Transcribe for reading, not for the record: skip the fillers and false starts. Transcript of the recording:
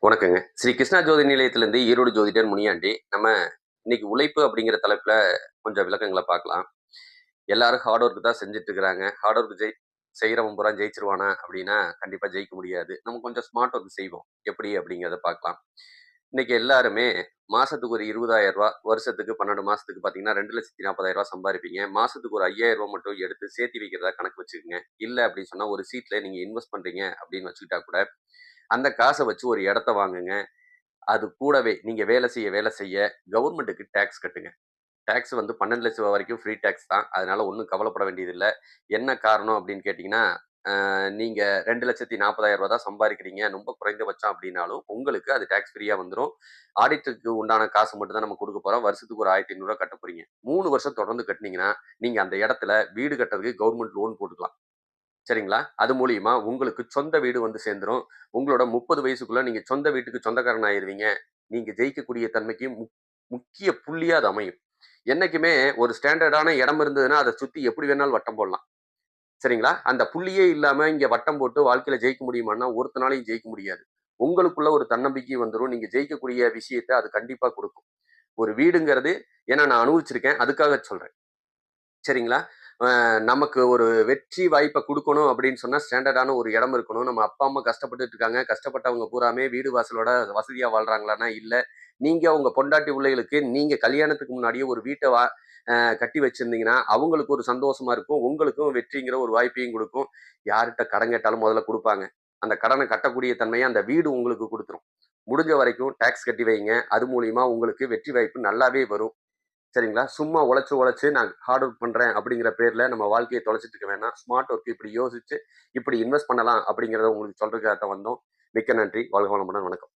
வணக்கங்க. ஸ்ரீ கிருஷ்ணா ஜோதி நிலையத்திலிருந்து ஈரோடு ஜோதிடர் முனியாண்டி. நம்ம இன்னைக்கு உழைப்பு அப்படிங்கிற தலைப்புல கொஞ்சம் விளக்கங்கள பார்க்கலாம். எல்லாரும் ஹார்ட் ஒர்க் தான் செஞ்சுட்டு இருக்கிறாங்க. ஹார்ட் ஒர்க் செய்றவன் பூரா ஜெயிச்சுருவானா அப்படின்னா, கண்டிப்பா ஜெயிக்க முடியாது. நம்ம கொஞ்சம் ஸ்மார்ட் ஒர்க் செய்வோம். எப்படி அப்படிங்கிறத பார்க்கலாம். இன்னைக்கு எல்லாருமே மாசத்துக்கு ஒரு ரூ. 20,000 வருஷத்துக்கு 12 மாசத்துக்கு பார்த்தீங்கன்னா, ரூ. 2,40,000 சம்பாரிப்பீங்க. மாசத்துக்கு ஒரு ரூ. 5,000 மட்டும் எடுத்து சேர்த்து வைக்கிறதா கணக்கு வச்சுக்கங்க. இல்ல அப்படின்னு சொன்னா, ஒரு சீட்ல நீங்க இன்வெஸ்ட் பண்றீங்க அப்படின்னு வச்சுக்கிட்டா கூட, அந்த காச வச்சு ஒரு இடத்த வாங்குங்க. அது கூடவே நீங்க வேலை செய்ய கவர்மெண்ட்டுக்கு டாக்ஸ் கட்டுங்க. டாக்ஸ் வந்து 12,00,000 வரைக்கும் ஃப்ரீ டாக்ஸ் தான். அதனால ஒண்ணும் கவலைப்பட வேண்டியதில்ல. என்ன காரணம் அப்படின்னு கேட்டீங்கன்னா, நீங்க ரூ. 2,40,000 தான் சம்பாதிக்கிறீங்க. ரொம்ப குறைந்தபட்சம் அப்படின்னாலும், உங்களுக்கு அது டாக்ஸ் ஃப்ரீயா வந்துரும். ஆடிட்டுக்கு உண்டான காசு மட்டும் தான் நம்ம குடுக்க போறோம். வருஷத்துக்கு ஒரு ரூ. 1,500 கட்ட போறீங்க. 3 வருஷம் தொடர்ந்து கட்டுனீங்கன்னா, நீங்க அந்த இடத்துல வீடு கட்டுறதுக்கு கவர்மெண்ட் லோன் போட்டுக்கலாம். சரிங்களா? அது மூலியமா உங்களுக்கு சொந்த வீடு வந்து சேர்ந்துரும். உங்களோட 30 வயசுக்குள்ள நீங்க சொந்த வீட்டுக்கு சொந்தக்காரன் ஆயிருவீங்க. நீங்க ஜெயிக்கக்கூடிய தன்மைக்கு முக்கிய புள்ளியா அது அமையும். என்னைக்குமே ஒரு ஸ்டாண்டர்டான இடம் இருந்ததுன்னா, அத சுத்தி எப்படி வேணாலும் வட்டம் போடலாம். சரிங்களா? அந்த புள்ளியே இல்லாம இங்க வட்டம் போட்டு வாழ்க்கையில ஜெயிக்க முடியுமான்னா, ஒருத்தனாலயும் ஜெயிக்க முடியாது. உங்களுக்குள்ள ஒரு தன்னம்பிக்கை வந்துரும். நீங்க ஜெயிக்கக்கூடிய விஷயத்த அது கண்டிப்பா குடுக்கும். ஒரு வீடுங்கிறது ஏன்னா நான் அனுபவிச்சிருக்கேன். அதுக்காக சொல்றேன். சரிங்களா? நமக்கு ஒரு வெற்றி வாய்ப்ப குடுக்கணும் அப்படின்னு சொன்னா, ஸ்டாண்டர்டான ஒரு இடம் இருக்கணும். நம்ம அப்பா, அம்மா கஷ்டப்பட்டுட்டு இருக்காங்க. கஷ்டப்பட்டவங்க பூராமே வீடு வாசலோட வசதியா வாழ்றாங்களான்னா, இல்ல. நீங்க உங்க பொண்டாட்டி பிள்ளைகளுக்கு நீங்க கல்யாணத்துக்கு முன்னாடியே ஒரு வீட்ட வா அ கட்டி வச்சிருந்தீங்கன்னா, அவங்களுக்கு ஒரு சந்தோஷமா இருக்கும். உங்களுக்கும் வெற்றிங்கிற ஒரு வாய்ப்பையும் குடுக்கும். யார்ட்ட கடன் கேட்டாலும் முதல்ல குடுப்பாங்க. அந்த கடன கட்டக்கூடிய தன்மைய அந்த வீடு உங்களுக்கு குடுத்துரும். முடிஞ்ச வரைக்கும் டாக்ஸ் கட்டி வைங்க. அது மூலியமா உங்களுக்கு வெற்றி வாய்ப்பு நல்லாவே வரும். சரிங்களா? சும்மா உழைச்சு நான் ஹார்ட் ஒர்க் பண்றேன் அப்படிங்கிற பேர்ல நம்ம வாழ்க்கைய தொலைச்சுட்டு இருக்க வேணாம். ஸ்மார்ட் ஒர்க் இப்படி யோசிச்சு, இப்படி இன்வெஸ்ட் பண்ணலாம் அப்படிங்கிறத உங்களுக்கு சொல்றதுக்காக தான் வந்தோம். மிக்க நன்றி. வாழ்க வளமுடன். வணக்கம்.